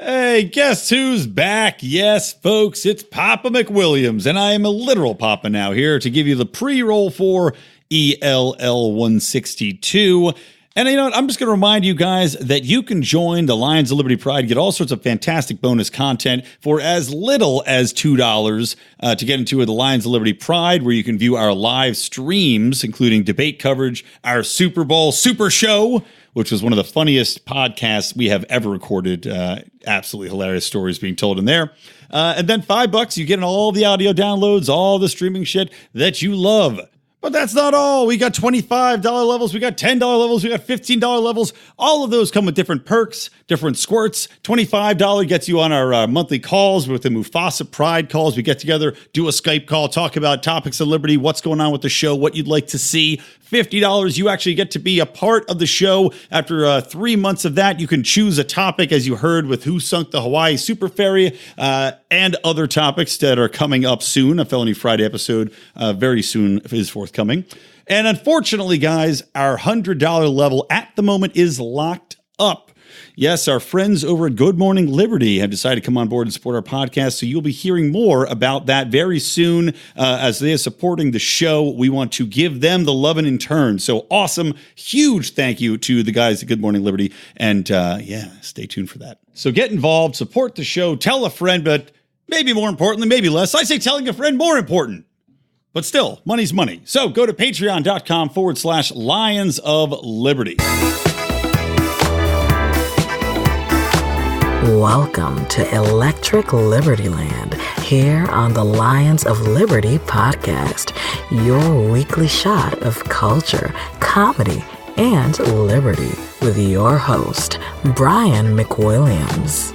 Hey, guess who's back? Yes, folks, it's Papa McWilliams, and I am a literal Papa now here to give you the pre-roll for ELL 162. And you know what? I'm just going to remind you guys that you can join the Lions of Liberty Pride, get all sorts of fantastic bonus content for as little as $2 to get into the Lions of Liberty Pride, where you can view our live streams, including debate coverage, our Super Bowl Super Show, which was one of the funniest podcasts we have ever recorded. Absolutely hilarious stories being told in there. And then $5, you get all the audio downloads, all the streaming shit that you love. But that's not all. We got $25 levels, we got $10 levels, we got $15 levels. All of those come with different perks, different squirts. $25 gets you on our monthly calls with the Mufasa Pride calls. We get together, do a Skype call, talk about topics of liberty, what's going on with the show, what you'd like to see. $50, you actually get to be a part of the show. After 3 months of that, you can choose a topic, as you heard with Who Sunk the Hawaii Super Ferry, and other topics that are coming up soon. A Felony Friday episode very soon is forthcoming. And unfortunately, guys, our $100 level at the moment is locked up. Yes, our friends over at Good Morning Liberty have decided to come on board and support our podcast, so you'll be hearing more about that very soon. As they are supporting the show, we want to give them the love in turn. So awesome, huge thank you to the guys at Good Morning Liberty, and stay tuned for that. So get involved, support the show, tell a friend, but maybe more importantly, maybe less. I say telling a friend more important. But still, money's money. So go to patreon.com/Lions of Liberty. Welcome to Electric Libertyland, here on the Lions of Liberty podcast, your weekly shot of culture, comedy, and liberty with your host, Brian McWilliams.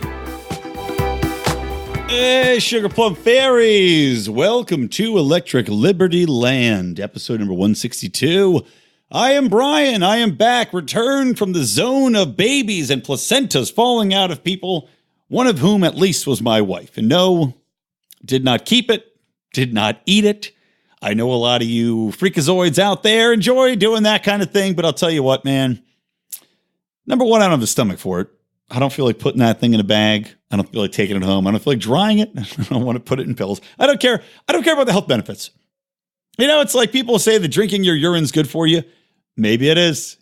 Hey, Sugar Plum Fairies! Welcome to Electric Libertyland, episode number 162. I am Brian. I am back, returned from the zone of babies and placentas falling out of people, one of whom at least was my wife. And no, did not keep it, did not eat it. I know a lot of you freakazoids out there enjoy doing that kind of thing, but I'll tell you what, man. Number one, I don't have the stomach for it. I don't feel like putting that thing in a bag. I don't feel like taking it home. I don't feel like drying it. I don't want to put it in pills. I don't care. I don't care about the health benefits. You know, it's like people say that drinking your urine's good for you. Maybe it is.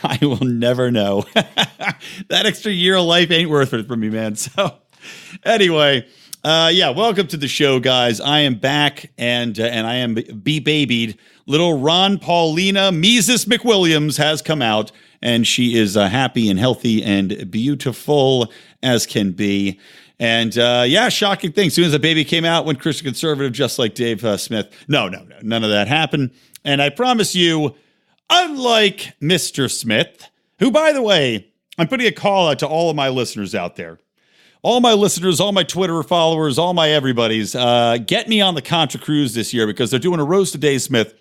I will never know. That extra year of life ain't worth it for me, man. So anyway, welcome to the show, guys. I am back, and I am be-babied. Little Ron Paulina Mises McWilliams has come out, and she is happy and healthy and beautiful as can be. And shocking thing. As soon as the baby came out, went Christian conservative, just like Dave Smith. No, none of that happened. And I promise you, unlike Mr. Smith, who, by the way, I'm putting a call out to all of my listeners out there. All my listeners, all my Twitter followers, all my everybody's, get me on the Contra Cruise this year because they're doing a roast of Dave Smith.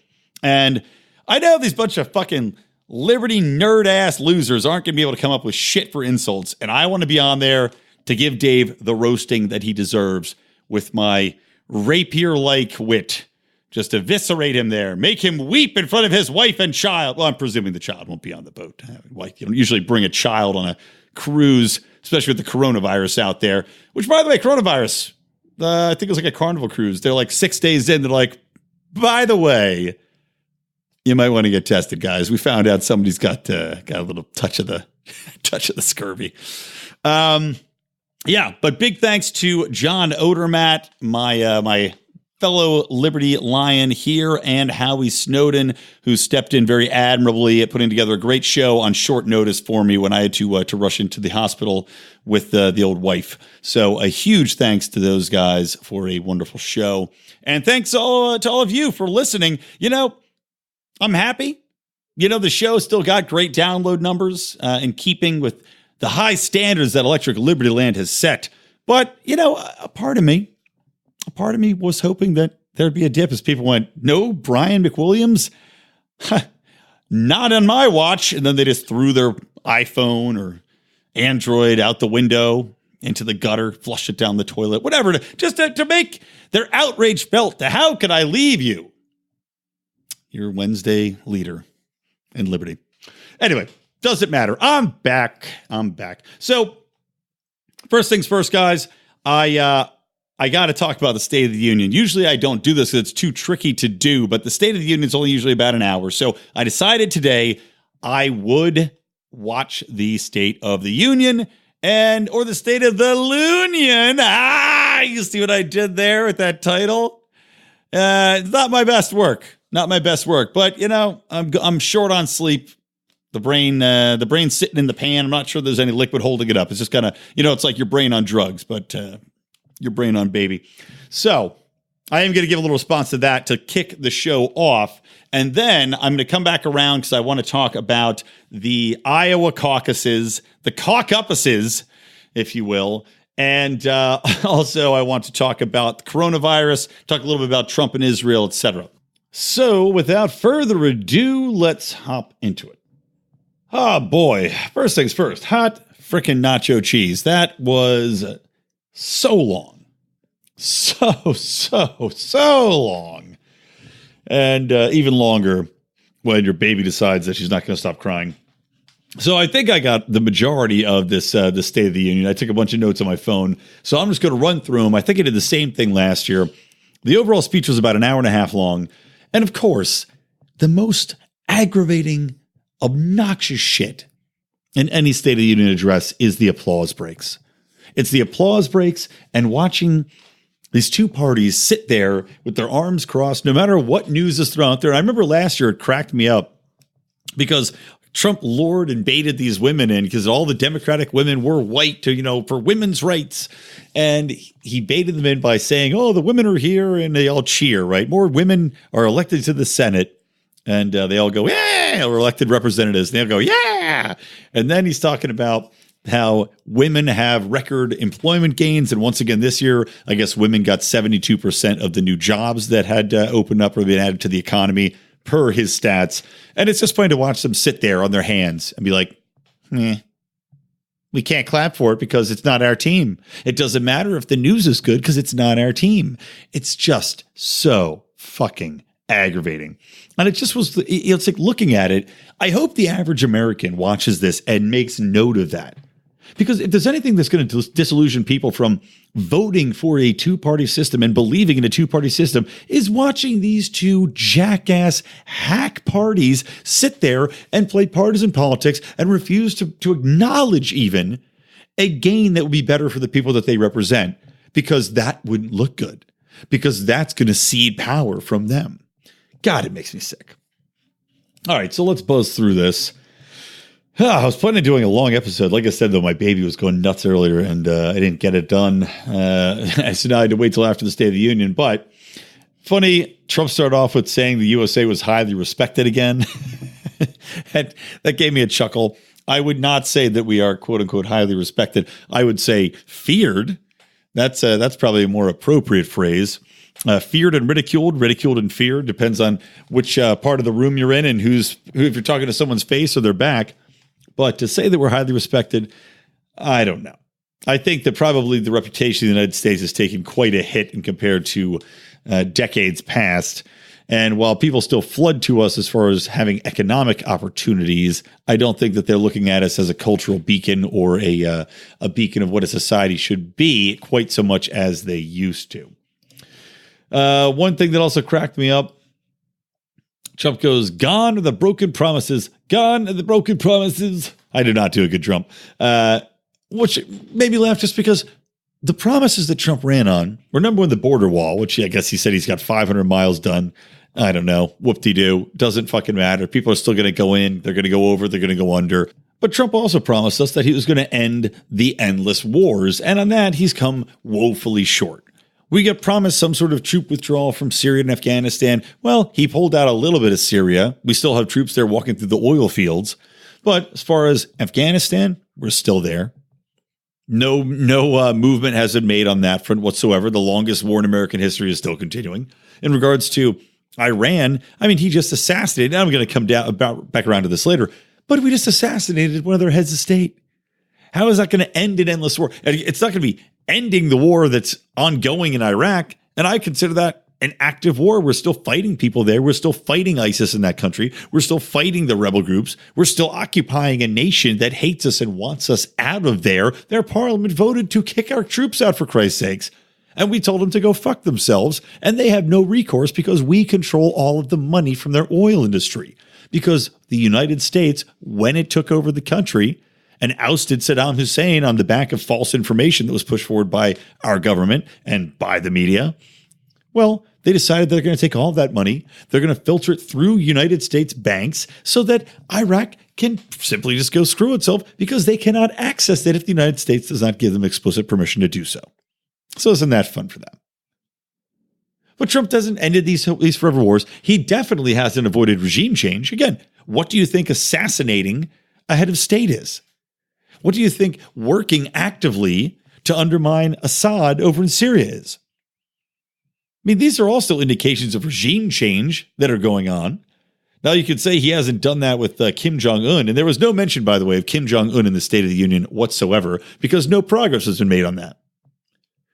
And I know these bunch of fucking Liberty nerd-ass losers aren't going to be able to come up with shit for insults. And I want to be on there to give Dave the roasting that he deserves with my rapier-like wit. Just eviscerate him there. Make him weep in front of his wife and child. Well, I'm presuming the child won't be on the boat. Like, you don't usually bring a child on a cruise, especially with the coronavirus out there. Which, by the way, coronavirus, I think it was like a Carnival cruise. They're like 6 days in. They're like, by the way, you might want to get tested, guys. We found out somebody's got a little touch of the scurvy. But big thanks to John Odermatt, my fellow Liberty Lion here, and Howie Snowden, who stepped in very admirably at putting together a great show on short notice for me when I had to rush into the hospital with the old wife. So a huge thanks to those guys for a wonderful show. And thanks to all of you for listening. You know, I'm happy. You know, the show still got great download numbers in keeping with the high standards that Electric Libertyland has set. But, you know, a part of me was hoping that there'd be a dip as people went, no, Brian McWilliams? Not on my watch. And then they just threw their iPhone or Android out the window into the gutter, flush it down the toilet, whatever, to make their outrage felt. How could I leave you? Your Wednesday leader in Liberty. Anyway, doesn't matter. I'm back. So First things first, guys, I got to talk about the State of the Union. Usually I don't do this because it's too tricky to do, but the State of the Union is only usually about an hour. So I decided today I would watch the State of the Union or the State of the Loonion. You see what I did there with that title? It's not my best work. Not my best work, but I'm short on sleep. The brain's sitting in the pan. I'm not sure there's any liquid holding it up. It's just kind of, it's like your brain on drugs, but your brain on baby. So I am going to give a little response to that to kick the show off. And then I'm going to come back around because I want to talk about the Iowa caucuses, the caucuses, if you will. And also I want to talk about coronavirus, talk a little bit about Trump and Israel, etc. So without further ado, let's hop into it. Oh boy, first things first, hot frickin' nacho cheese. That was so long. So long. And even longer when your baby decides that she's not going to stop crying. So I think I got the majority of this the State of the Union. I took a bunch of notes on my phone. So I'm just going to run through them. I think I did the same thing last year. The overall speech was about an hour and a half long. And of course, the most aggravating, obnoxious shit in any State of the Union address is the applause breaks. It's the applause breaks and watching these two parties sit there with their arms crossed, no matter what news is thrown out there. I remember last year it cracked me up because Trump lured and baited these women in because all the Democratic women were white to, for women's rights. And he baited them in by saying, oh, the women are here, and they all cheer, right? More women are elected to the Senate, and they all go, yeah, or elected representatives. And they'll go, yeah. And then he's talking about how women have record employment gains. And once again, this year, I guess women got 72% of the new jobs that had opened up or been added to the economy per his stats. And it's just funny to watch them sit there on their hands and be like, we can't clap for it because it's not our team. It doesn't matter if the news is good because it's not our team. It's just so fucking aggravating. And it just was, it's like looking at it, I hope the average American watches this and makes note of that. Because if there's anything that's going to disillusion people from voting for a two-party system and believing in a two-party system is watching these two jackass hack parties sit there and play partisan politics and refuse to acknowledge even a gain that would be better for the people that they represent, because that wouldn't look good, because that's going to cede power from them. God, it makes me sick. All right, so let's buzz through this. I was planning on doing a long episode. Like I said, though, my baby was going nuts earlier, and I didn't get it done. So now I had to wait till after the State of the Union. But funny, Trump started off with saying the USA was highly respected again. And that gave me a chuckle. I would not say that we are, quote unquote, highly respected. I would say feared. That's probably a more appropriate phrase. Feared and ridiculed and feared. Depends on which part of the room you're in and who, if you're talking to someone's face or their back. But to say that we're highly respected, I don't know. I think that probably the reputation of the United States has taken quite a hit in compared to decades past. And while people still flood to us as far as having economic opportunities, I don't think that they're looking at us as a cultural beacon or a beacon of what a society should be quite so much as they used to. One thing that also cracked me up, Trump goes, gone are the broken promises. Gone are the broken promises. I did not do a good Trump, which made me laugh just because the promises that Trump ran on were, number one, the border wall, which I guess he said he's got 500 miles done. I don't know. Whoop-de-doo. Doesn't fucking matter. People are still going to go in. They're going to go over. They're going to go under. But Trump also promised us that he was going to end the endless wars. And on that, he's come woefully short. We get promised some sort of troop withdrawal from Syria and Afghanistan. Well, he pulled out a little bit of Syria. We still have troops there walking through the oil fields. But as far as Afghanistan, we're still there. No movement has been made on that front whatsoever. The longest war in American history is still continuing. In regards to Iran, I mean, he just assassinated. I'm going to come back around to this later. But we just assassinated one of their heads of state. How is that going to end an endless war? It's not going to be ending the war that's ongoing in Iraq. And I consider that an active war. We're still fighting people there. We're still fighting ISIS in that country. We're still fighting the rebel groups. We're still occupying a nation that hates us and wants us out of there. Their parliament voted to kick our troops out, for Christ's sakes. And we told them to go fuck themselves. And they have no recourse because we control all of the money from their oil industry. Because the United States, when it took over the country and ousted Saddam Hussein on the back of false information that was pushed forward by our government and by the media, well, they decided they're going to take all of that money. They're going to filter it through United States banks so that Iraq can simply just go screw itself because they cannot access it if the United States does not give them explicit permission to do so. So isn't that fun for them? But Trump hasn't ended these forever wars. He definitely hasn't avoided regime change. Again, what do you think assassinating a head of state is? What do you think working actively to undermine Assad over in Syria is? I mean, these are also indications of regime change that are going on. Now, you could say he hasn't done that with Kim Jong-un, and there was no mention, by the way, of Kim Jong-un in the State of the Union whatsoever because no progress has been made on that.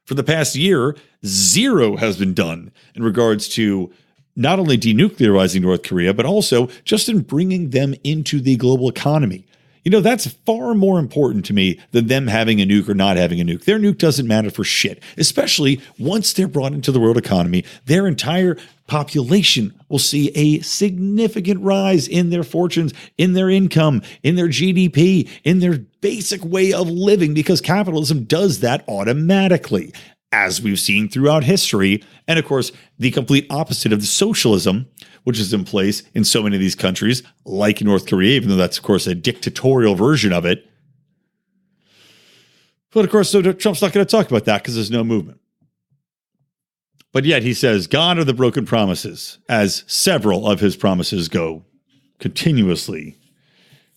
For the past year, zero has been done in regards to not only denuclearizing North Korea, but also just in bringing them into the global economy. You know, that's far more important to me than them having a nuke or not having a nuke. Their nuke doesn't matter for shit, especially once they're brought into the world economy. Their entire population will see a significant rise in their fortunes, in their income, in their GDP, in their basic way of living, because capitalism does that automatically, as we've seen throughout history. And of course, the complete opposite of the socialism, which is in place in so many of these countries, like North Korea, even though that's, of course, a dictatorial version of it. But of course, so Trump's not going to talk about that because there's no movement. But yet he says, gone are the broken promises, as several of his promises go continuously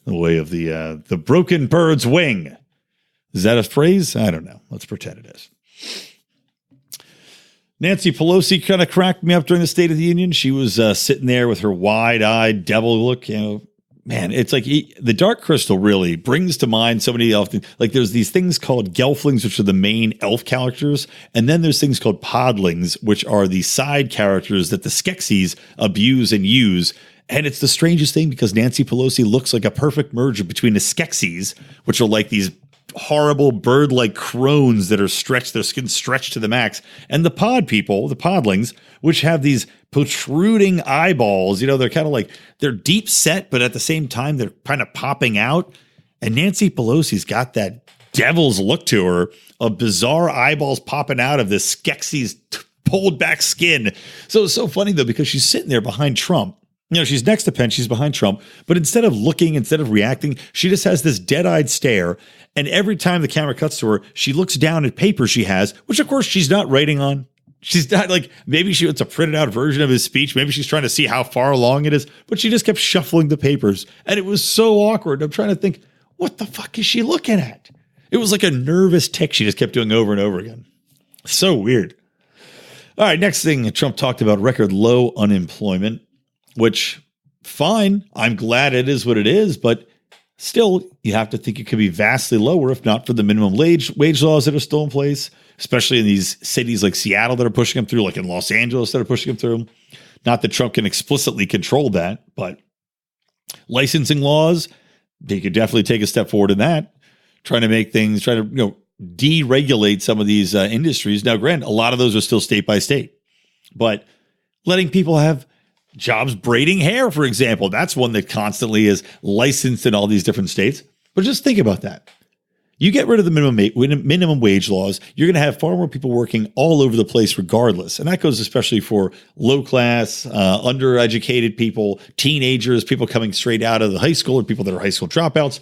the way of the broken bird's wing. Is that a phrase? I don't know. Let's pretend it is. Nancy Pelosi kind of cracked me up during the State of the Union. She was sitting there with her wide-eyed devil look. You know, man, it's like the Dark Crystal really brings to mind so many elf. Like there's these things called Gelflings, which are the main elf characters, and then there's things called Podlings, which are the side characters that the Skeksis abuse and use. And it's the strangest thing because Nancy Pelosi looks like a perfect merger between the Skeksis, which are like these horrible bird-like crones that are stretched, their skin stretched to the max, and the pod people, the Podlings, which have these protruding eyeballs. You know, they're kind of like, they're deep set, but at the same time, they're kind of popping out. And Nancy Pelosi's got that devil's look to her of bizarre eyeballs popping out of this Skeksis pulled back skin. So it's so funny, though, because she's sitting there behind Trump. You know, she's next to Pence, she's behind Trump, but instead of looking, instead of reacting, she just has this dead-eyed stare. And every time the camera cuts to her, she looks down at papers she has, which of course she's not writing on. She's not like, maybe it's a printed out version of his speech. Maybe she's trying to see how far along it is, but she just kept shuffling the papers. And it was so awkward. I'm trying to think, what the fuck is she looking at? It was like a nervous tick she just kept doing over and over again. So weird. All right, next thing, Trump talked about record low unemployment, which, fine, I'm glad it is what it is, but still, you have to think it could be vastly lower if not for the minimum wage laws that are still in place, especially in these cities like Seattle that are pushing them through, like in Los Angeles that are pushing them through. Not that Trump can explicitly control that, but licensing laws, they could definitely take a step forward in that, trying to deregulate some of these industries. Now, granted, a lot of those are still state by state, but letting people have jobs braiding hair, for example, that's one that constantly is licensed in all these different states. But just think about that. You get rid of the minimum wage laws, you're going to have far more people working all over the place regardless. And that goes especially for low class, undereducated people, teenagers, people coming straight out of the high school, or people that are high school dropouts.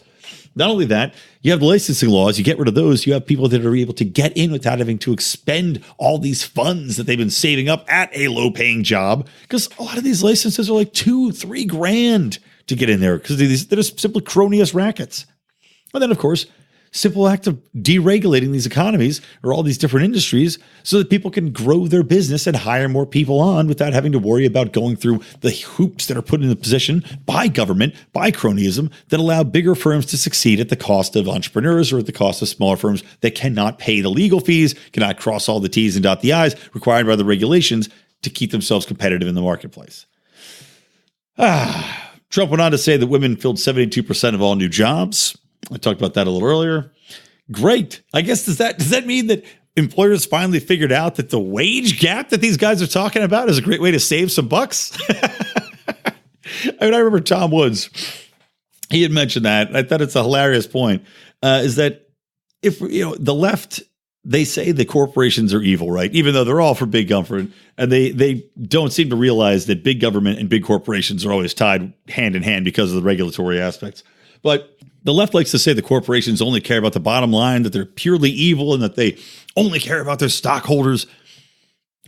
Not only that, you have the licensing laws. You get rid of those. You have people that are able to get in without having to expend all these funds that they've been saving up at a low paying job. Because a lot of these licenses are like $2-3 grand to get in there because they're just simply cronyist rackets. And then, of course, simple act of deregulating these economies or all these different industries so that people can grow their business and hire more people on without having to worry about going through the hoops that are put in the position by government, by cronyism, that allow bigger firms to succeed at the cost of entrepreneurs or at the cost of smaller firms that cannot pay the legal fees, cannot cross all the T's and dot the I's required by the regulations to keep themselves competitive in the marketplace. Trump went on to say that women filled 72% of all new jobs. I talked about that a little earlier. Great. I guess does that mean that employers finally figured out that the wage gap that these guys are talking about is a great way to save some bucks? I remember Tom Woods. He had mentioned that. I thought it's a hilarious point. Is that if the left, they say the corporations are evil, right? Even though they're all for big government, and they don't seem to realize that big government and big corporations are always tied hand in hand because of the regulatory aspects. But the left likes to say the corporations only care about the bottom line, that they're purely evil, and that they only care about their stockholders.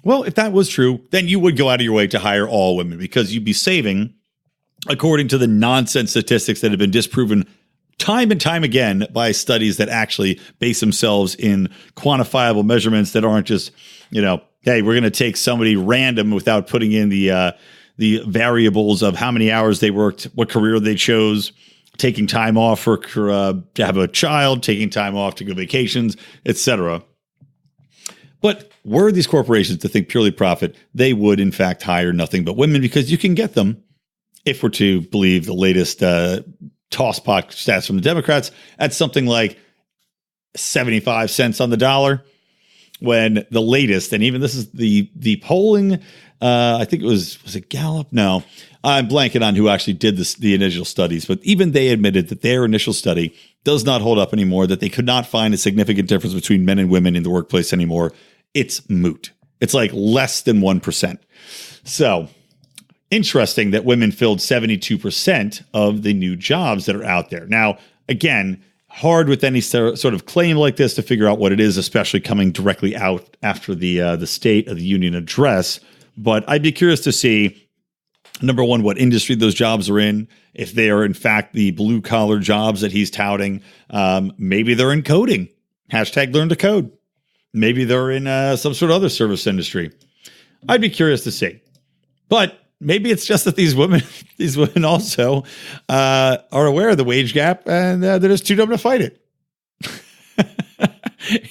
Well, if that was true, then you would go out of your way to hire all women, because you'd be saving, according to the nonsense statistics that have been disproven time and time again by studies that actually base themselves in quantifiable measurements that aren't just, hey, we're going to take somebody random without putting in the variables of how many hours they worked, what career they chose, taking time off to have a child, taking time off to go vacations, etc. But were these corporations to think purely profit, they would in fact hire nothing but women, because you can get them, if we're to believe the latest tosspot stats from the Democrats, at something like 75 cents on the dollar, when the latest, and even this is the polling, I think was it Gallup? No, I'm blanking on who actually did the initial studies, but even they admitted that their initial study does not hold up anymore, that they could not find a significant difference between men and women in the workplace anymore. It's moot. It's like less than 1%. So interesting that women filled 72% of the new jobs that are out there. Now, again, hard with any sort of claim like this to figure out what it is, especially coming directly out after the State of the Union address. But I'd be curious to see, number one, what industry those jobs are in, if they are in fact the blue collar jobs that he's touting. Maybe they're in coding. Hashtag learn to code. Maybe they're in some sort of other service industry. I'd be curious to see. But maybe it's just that these women also are aware of the wage gap, and they're just too dumb to fight it.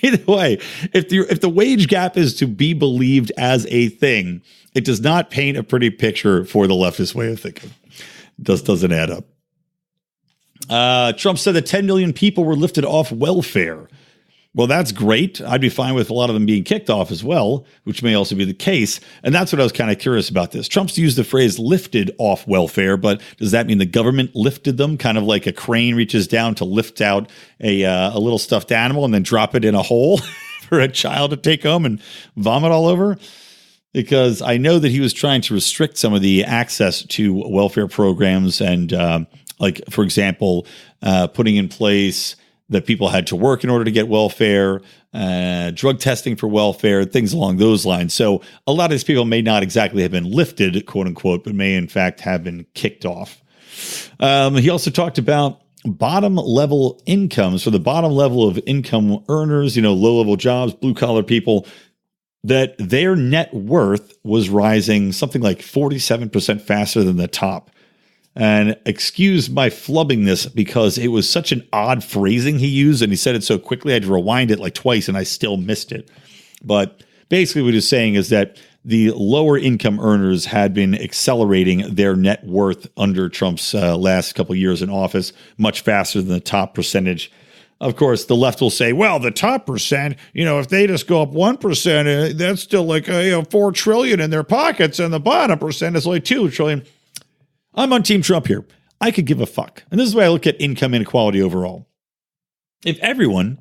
Either way, if the wage gap is to be believed as a thing, it does not paint a pretty picture for the leftist way of thinking. It doesn't add up. Trump said that 10 million people were lifted off welfare. Well, that's great. I'd be fine with a lot of them being kicked off as well, which may also be the case. And that's what I was kind of curious about this. Trump's used the phrase lifted off welfare, but does that mean the government lifted them, kind of like a crane reaches down to lift out a little stuffed animal and then drop it in a hole for a child to take home and vomit all over? Because I know that he was trying to restrict some of the access to welfare programs and, like, for example, putting in place that people had to work in order to get welfare, drug testing for welfare, things along those lines. So a lot of these people may not exactly have been lifted, quote unquote, but may in fact have been kicked off. He also talked about bottom level incomes. So the bottom level of income earners, low level jobs, blue collar people, that their net worth was rising something like 47% faster than the top. And excuse my flubbing this because it was such an odd phrasing he used, and he said it so quickly I had to rewind it like twice and I still missed it. But basically what he's saying is that the lower income earners had been accelerating their net worth under Trump's last couple of years in office much faster than the top percentage. Of course, the left will say, well, the top percent, if they just go up 1%, that's still like $4 trillion in their pockets, and the bottom percent is like $2 trillion. I'm on Team Trump here. I could give a fuck. And this is why I look at income inequality overall. If everyone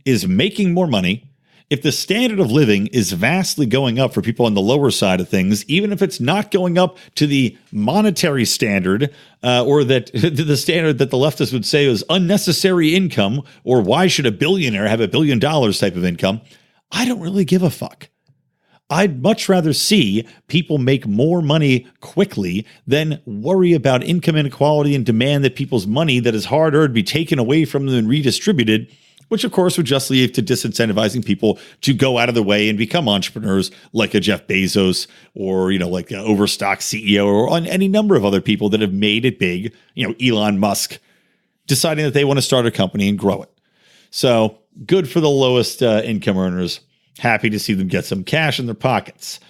is making more money, if the standard of living is vastly going up for people on the lower side of things, even if it's not going up to the monetary standard or that the standard that the leftists would say is unnecessary income, or why should a billionaire have $1 billion type of income, I don't really give a fuck. I'd much rather see people make more money quickly than worry about income inequality and demand that people's money that is hard-earned be taken away from them and redistributed, which of course would just lead to disincentivizing people to go out of the way and become entrepreneurs like a Jeff Bezos or, like an Overstock CEO or any number of other people that have made it big, Elon Musk, deciding that they want to start a company and grow it. So good for the lowest income earners. Happy to see them get some cash in their pockets.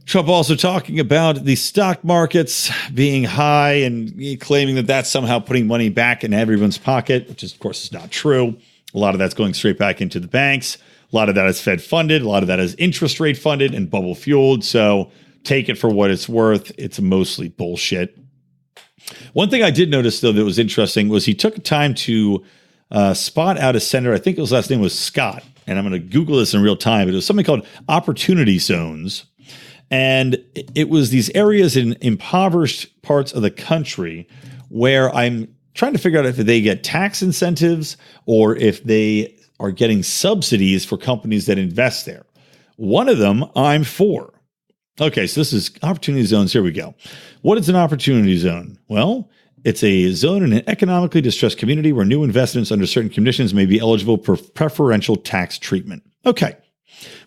Trump also talking about the stock markets being high and claiming that that's somehow putting money back in everyone's pocket, which is, of course, is not true. A lot of that's going straight back into the banks. A lot of that is Fed funded. A lot of that is interest rate funded and bubble fueled. So take it for what it's worth. It's mostly bullshit. One thing I did notice, though, that was interesting was he took time to spot out a senator. I think his last name was Scott. And I'm going to Google this in real time. But it was something called opportunity zones. And it was these areas in impoverished parts of the country where I'm trying to figure out if they get tax incentives or if they are getting subsidies for companies that invest there. One of them I'm for. Okay, so this is opportunity zones. Here we go. What is an opportunity zone? Well, it's a zone in an economically distressed community where new investments under certain conditions may be eligible for preferential tax treatment. Okay,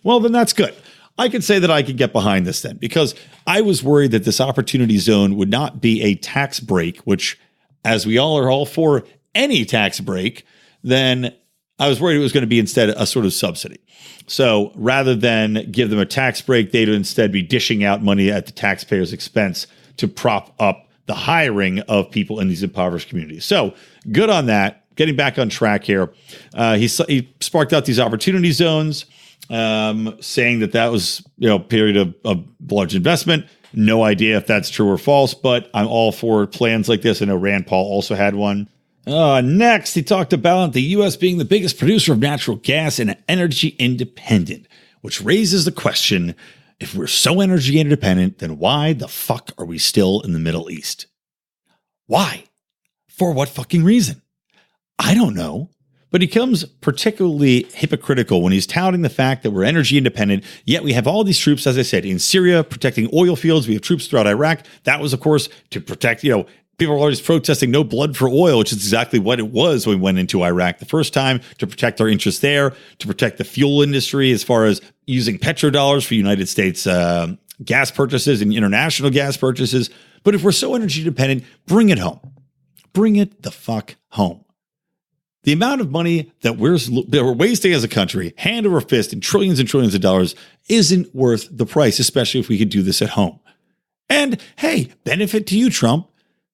well, then that's good. I could say that I could get behind this then, because I was worried that this opportunity zone would not be a tax break, which, as we all are all for any tax break, then I was worried it was going to be instead a sort of subsidy. So rather than give them a tax break, they'd instead be dishing out money at the taxpayer's expense to prop up the hiring of people in these impoverished communities. So good on that. Getting back on track here. He sparked out these opportunity zones, saying that was, a period of large investment. No idea if that's true or false, but I'm all for plans like this. I know Rand Paul also had one. Next, he talked about the U.S. being the biggest producer of natural gas and energy independent, which raises the question, if we're so energy independent, then why the fuck are we still in the Middle East? Why? For what fucking reason? I don't know. But he comes particularly hypocritical when he's touting the fact that we're energy independent, yet we have all these troops, as I said, in Syria protecting oil fields. We have troops throughout Iraq. That was, of course, to protect, people are always protesting no blood for oil, which is exactly what it was when we went into Iraq the first time, to protect our interests there, to protect the fuel industry as far as using petrodollars for United States gas purchases and international gas purchases. But if we're so energy dependent, bring it home. Bring it the fuck home. The amount of money that we're wasting as a country, hand over fist, and trillions of dollars, isn't worth the price, especially if we could do this at home. And hey, benefit to you, Trump.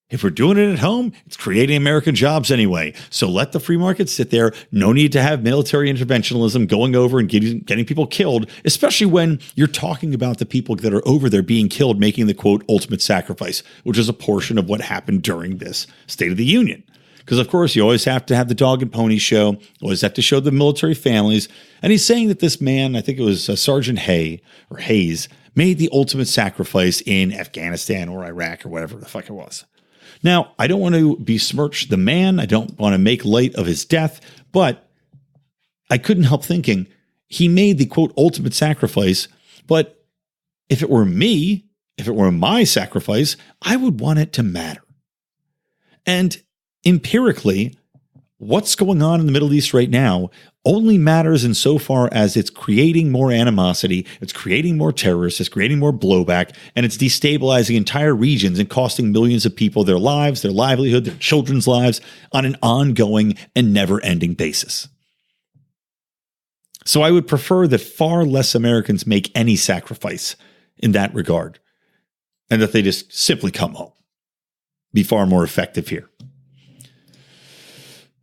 If we're doing it at home, it's creating American jobs anyway. So let the free market sit there. No need to have military interventionism going over and getting people killed, especially when you're talking about the people that are over there being killed, making the, quote, ultimate sacrifice, which is a portion of what happened during this State of the Union. Because, of course, you always have to have the dog and pony show, always have to show the military families. And he's saying that this man, I think it was Sergeant Hayes, made the ultimate sacrifice in Afghanistan or Iraq or whatever the fuck it was. Now, I don't want to besmirch the man. I don't want to make light of his death, but I couldn't help thinking he made the, quote, ultimate sacrifice. But if it were me, if it were my sacrifice, I would want it to matter. And empirically, what's going on in the Middle East right now only matters insofar as it's creating more animosity, it's creating more terrorists, it's creating more blowback, and it's destabilizing entire regions and costing millions of people their lives, their livelihood, their children's lives on an ongoing and never-ending basis. So I would prefer that far less Americans make any sacrifice in that regard, and that they just simply come home. Be far more effective here.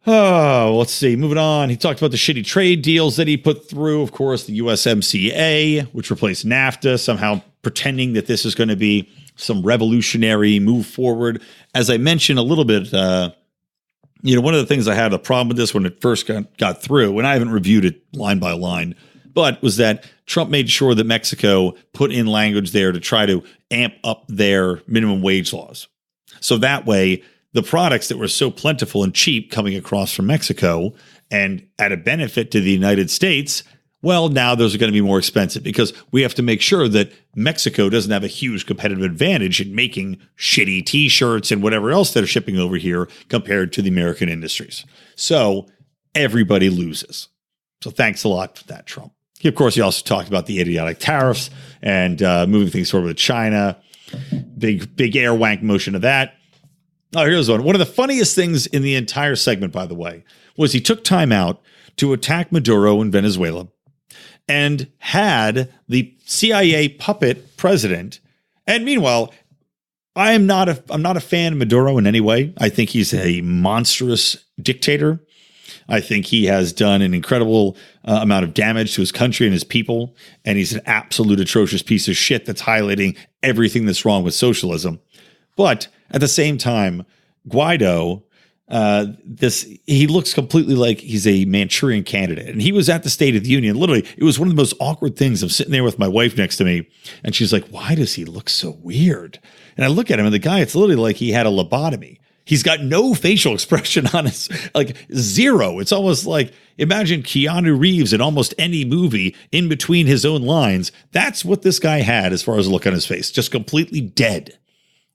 Oh, let's see. Moving on. He talked about the shitty trade deals that he put through. Of course, the USMCA, which replaced NAFTA, somehow pretending that this is going to be some revolutionary move forward. As I mentioned a little bit, one of the things I had a problem with this when it first got through, and I haven't reviewed it line by line, but was that Trump made sure that Mexico put in language there to try to amp up their minimum wage laws. So that way, the products that were so plentiful and cheap coming across from Mexico and at a benefit to the United States, well, now those are going to be more expensive because we have to make sure that Mexico doesn't have a huge competitive advantage in making shitty T-shirts and whatever else that are shipping over here compared to the American industries. So everybody loses. So thanks a lot for that, Trump. Of course, he also talked about the idiotic tariffs and moving things forward with China. Big air wank motion of that. Oh, here's one. One of the funniest things in the entire segment, by the way, was he took time out to attack Maduro in Venezuela and had the CIA puppet president. And meanwhile, I'm not a fan of Maduro in any way. I think he's a monstrous dictator. I think he has done an incredible amount of damage to his country and his people. And he's an absolute atrocious piece of shit that's highlighting everything that's wrong with socialism. But at the same time, Guaido, he looks completely like he's a Manchurian candidate. And he was at the State of the Union. Literally, it was one of the most awkward things. I'm sitting there with my wife next to me, and she's like, why does he look so weird? And I look at him, and the guy, it's literally like he had a lobotomy. He's got no facial expression on his, like zero. It's almost like, imagine Keanu Reeves in almost any movie in between his own lines. That's what this guy had as far as the look on his face. Just completely dead,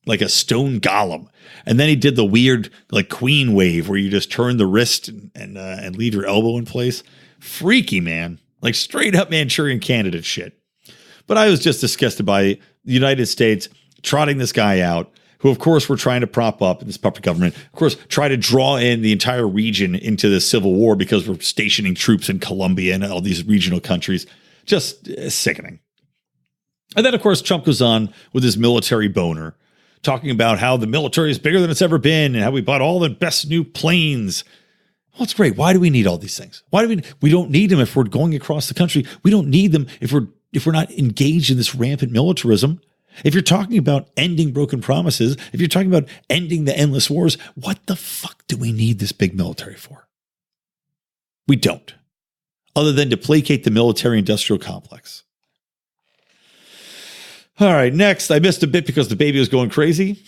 like a stone golem. And then he did the weird, like, queen wave where you just turn the wrist and leave your elbow in place. Freaky, man. Like straight up Manchurian candidate shit. But I was just disgusted by the United States trotting this guy out, who, of course, we're trying to prop up in this puppet government. Of course, try to draw in the entire region into this civil war because we're stationing troops in Colombia and all these regional countries. Just sickening. And then, of course, Trump goes on with his military boner, talking about how the military is bigger than it's ever been and how we bought all the best new planes. Well, it's great. Why do we need all these things? Why do we don't need them if we're going across the country. We don't need them if we're not engaged in this rampant militarism. If you're talking about ending broken promises, if you're talking about ending the endless wars, what the fuck do we need this big military for? We don't. Other than to placate the military-industrial complex. All right, next, I missed a bit because the baby was going crazy,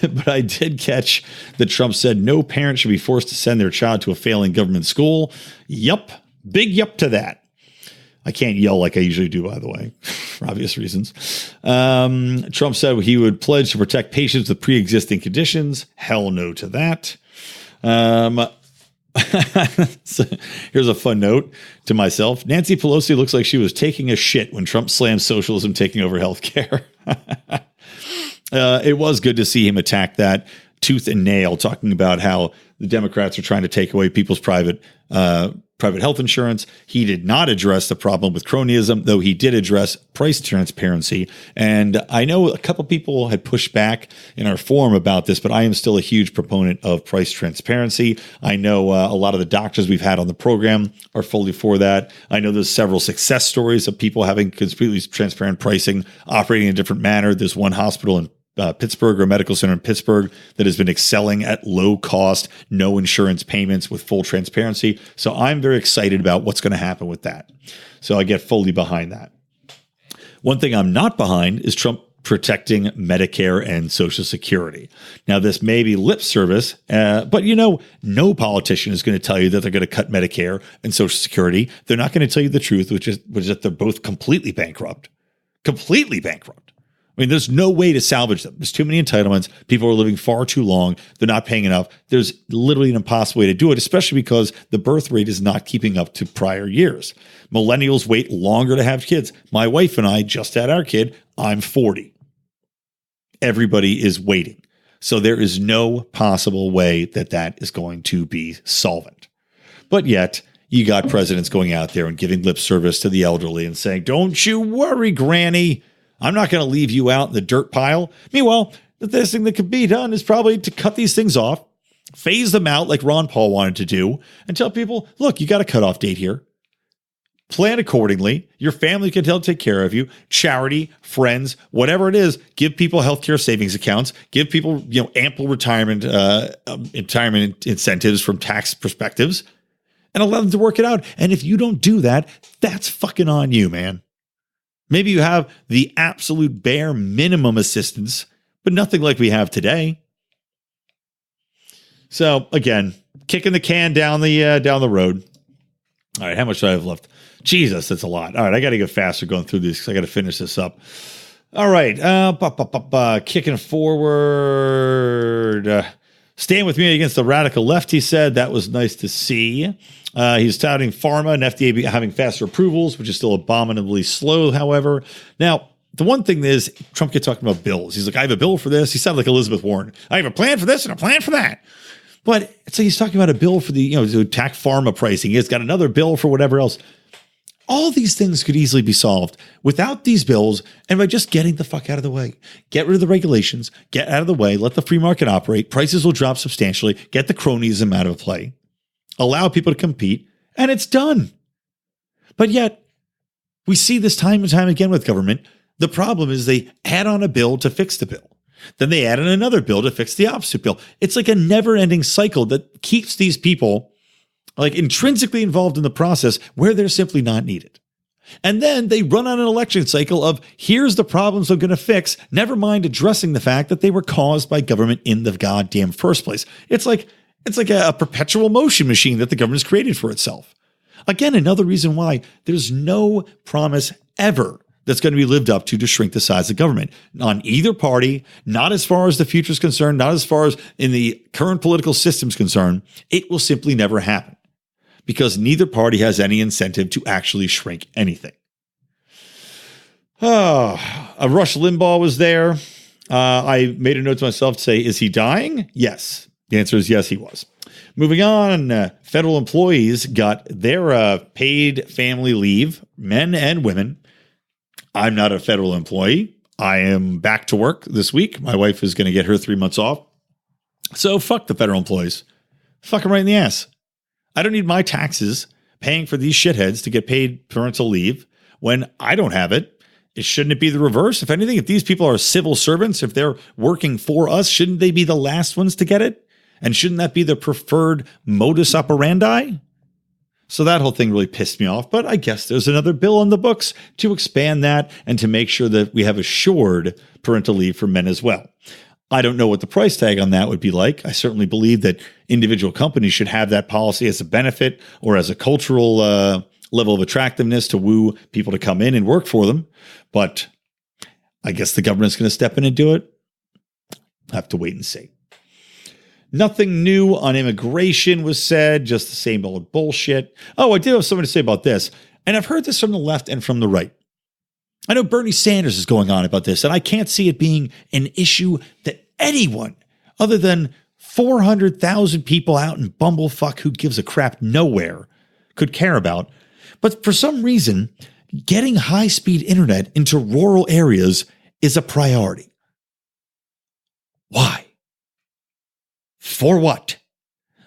but I did catch that Trump said no parent should be forced to send their child to a failing government school. Yup, big yup to that. I can't yell like I usually do, by the way, for obvious reasons. Trump said he would pledge to protect patients with pre-existing conditions. Hell no to that. So here's a fun note to myself. Nancy Pelosi looks like she was taking a shit when Trump slammed socialism taking over healthcare. It was good to see him attack that tooth and nail, talking about how the Democrats are trying to take away people's private health insurance. He did not address the problem with cronyism, though he did address price transparency. And I know a couple people had pushed back in our forum about this, but I am still a huge proponent of price transparency. I know a lot of the doctors we've had on the program are fully for that. I know there's several success stories of people having completely transparent pricing, operating in a different manner. There's one hospital in Pittsburgh, or a medical center in Pittsburgh, that has been excelling at low cost, no insurance payments with full transparency. So I'm very excited about what's going to happen with that. So I get fully behind that. One thing I'm not behind is Trump protecting Medicare and Social Security. Now, this may be lip service, but no politician is going to tell you that they're going to cut Medicare and Social Security. They're not going to tell you the truth, which is that they're both completely bankrupt. Completely bankrupt. I mean, there's no way to salvage them. There's too many entitlements. People are living far too long. They're not paying enough. There's literally an impossible way to do it, especially because the birth rate is not keeping up to prior years. Millennials wait longer to have kids. My wife and I just had our kid. I'm 40. Everybody is waiting. So there is no possible way that is going to be solvent. But yet, you got presidents going out there and giving lip service to the elderly and saying, don't you worry, Granny. I'm not going to leave you out in the dirt pile. Meanwhile, the best thing that could be done is probably to cut these things off, phase them out like Ron Paul wanted to do, and tell people, look, you got a cutoff date here. Plan accordingly. Your family can take care of you. Charity, friends, whatever it is, give people healthcare savings accounts. Give people, ample retirement incentives from tax perspectives, and allow them to work it out. And if you don't do that, that's fucking on you, man. Maybe you have the absolute bare minimum assistance, but nothing like we have today. So again, kicking the can down the road. All right, how much do I have left? Jesus, that's a lot. All right, I got to go faster going through this because I got to finish this up. All right, kicking forward. Stand with me against the radical left, he said. That was nice to see. He's touting pharma and FDA having faster approvals, which is still abominably slow, however. Now, the one thing is, Trump kept talking about bills. He's like, I have a bill for this. He sounded like Elizabeth Warren. I have a plan for this and a plan for that. But so he's talking about a bill for to attack pharma pricing. He's got another bill for whatever else. All these things could easily be solved without these bills and by just getting the fuck out of the way. Get rid of the regulations, get out of the way, let the free market operate, prices will drop substantially, get the cronyism out of play, allow people to compete, and it's done. But yet, we see this time and time again with government. The problem is they add on a bill to fix the bill. Then they add in another bill to fix the opposite bill. It's like a never-ending cycle that keeps these people like intrinsically involved in the process where they're simply not needed. And then they run on an election cycle of here's the problems I'm going to fix, never mind addressing the fact that they were caused by government in the goddamn first place. It's like a perpetual motion machine that the government has created for itself. Again, another reason why there's no promise ever that's going to be lived up to shrink the size of government on either party, not as far as the future is concerned, not as far as in the current political system is concerned. It will simply never happen because neither party has any incentive to actually shrink anything. Rush Limbaugh was there. I made a note to myself to say, is he dying? Yes. The answer is yes, he was. Moving on, federal employees got their paid family leave, men and women. I'm not a federal employee. I am back to work this week. My wife is going to get her 3 months off. So fuck the federal employees. Fuck them right in the ass. I don't need my taxes paying for these shitheads to get paid parental leave when I don't have it. Shouldn't it be the reverse? If anything, if these people are civil servants, if they're working for us, shouldn't they be the last ones to get it? And shouldn't that be the preferred modus operandi? So that whole thing really pissed me off. But I guess there's another bill on the books to expand that and to make sure that we have assured parental leave for men as well. I don't know what the price tag on that would be like. I certainly believe that individual companies should have that policy as a benefit or as a cultural level of attractiveness to woo people to come in and work for them. But I guess the government's going to step in and do it. I'll have to wait and see. Nothing new on immigration was said, just the same old bullshit. Oh, I do have something to say about this. And I've heard this from the left and from the right. I know Bernie Sanders is going on about this, and I can't see it being an issue that anyone other than 400,000 people out in bumblefuck who gives a crap nowhere could care about. But for some reason, getting high-speed internet into rural areas is a priority. Why? For what?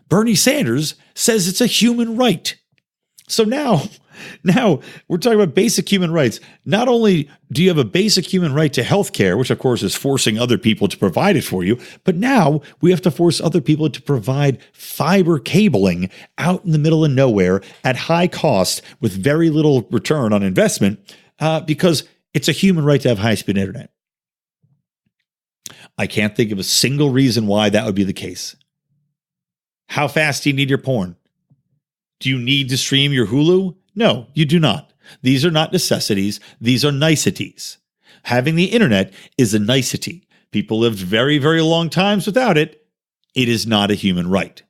Bernie Sanders says it's a human right. So now we're talking about basic human rights. Not only do you have a basic human right to health care, which of course is forcing other people to provide it for you, but now we have to force other people to provide fiber cabling out in the middle of nowhere at high cost with very little return on investment because it's a human right to have high-speed internet. I can't think of a single reason why that would be the case. How fast do you need your porn? Do you need to stream your Hulu? No, you do not. These are not necessities. These are niceties. Having the internet is a nicety. People lived very, very long times without it. It is not a human right.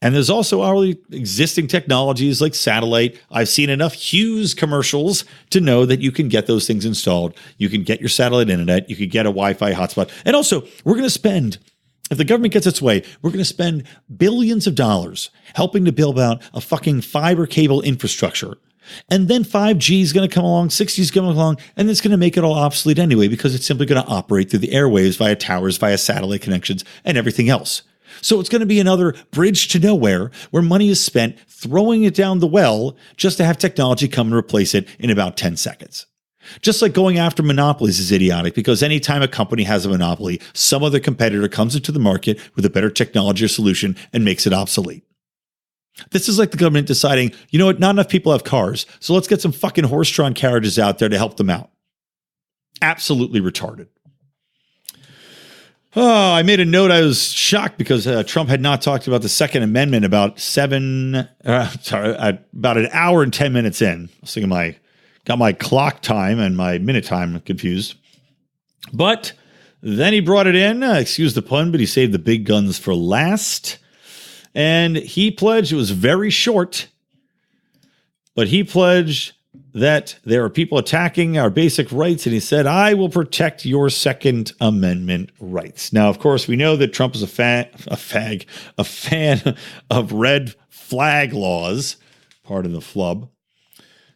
And there's also already existing technologies like satellite. I've seen enough Hughes commercials to know that you can get those things installed. You can get your satellite internet. You can get a Wi-Fi hotspot. And also, we're going to spend, if the government gets its way, we're going to spend billions of dollars helping to build out a fucking fiber cable infrastructure. And then 5G is going to come along, 6G is coming along, and it's going to make it all obsolete anyway because it's simply going to operate through the airwaves via towers, via satellite connections, and everything else. So it's going to be another bridge to nowhere where money is spent throwing it down the well just to have technology come and replace it in about 10 seconds. Just like going after monopolies is idiotic because anytime a company has a monopoly, some other competitor comes into the market with a better technology or solution and makes it obsolete. This is like the government deciding, you know what, not enough people have cars, so let's get some fucking horse-drawn carriages out there to help them out. Absolutely retarded. Oh, I made a note. I was shocked because Trump had not talked about the Second Amendment about about an hour and 10 minutes in. I was thinking got my clock time and my minute time confused. But then he brought it in. Excuse the pun, but he saved the big guns for last. And he pledged, it was very short, but he pledged that there are people attacking our basic rights. And he said, I will protect your Second Amendment rights. Now, of course, we know that Trump is a fan of red flag laws, pardon the flub.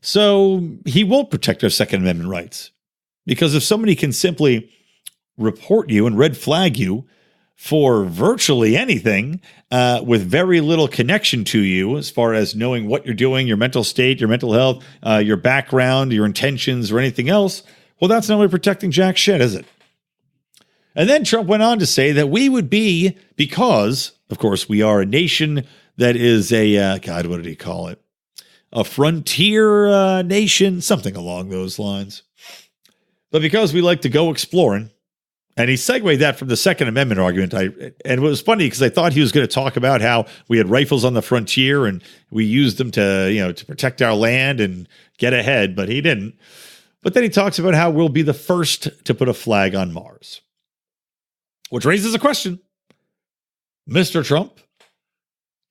So he won't protect our Second Amendment rights. Because if somebody can simply report you and red flag you for virtually anything with very little connection to you as far as knowing what you're doing, your mental state, your mental health, your background, your intentions, or anything else, well, that's not really protecting jack shit, is it? And then Trump went on to say that we would be, because, of course, we are a nation that is a, God, what did he call it? A frontier nation, something along those lines. But because we like to go exploring, and he segued that from the Second Amendment argument. And it was funny because I thought he was going to talk about how we had rifles on the frontier and we used them to, to protect our land and get ahead, but he didn't. But then he talks about how we'll be the first to put a flag on Mars. Which raises a question. Mr. Trump,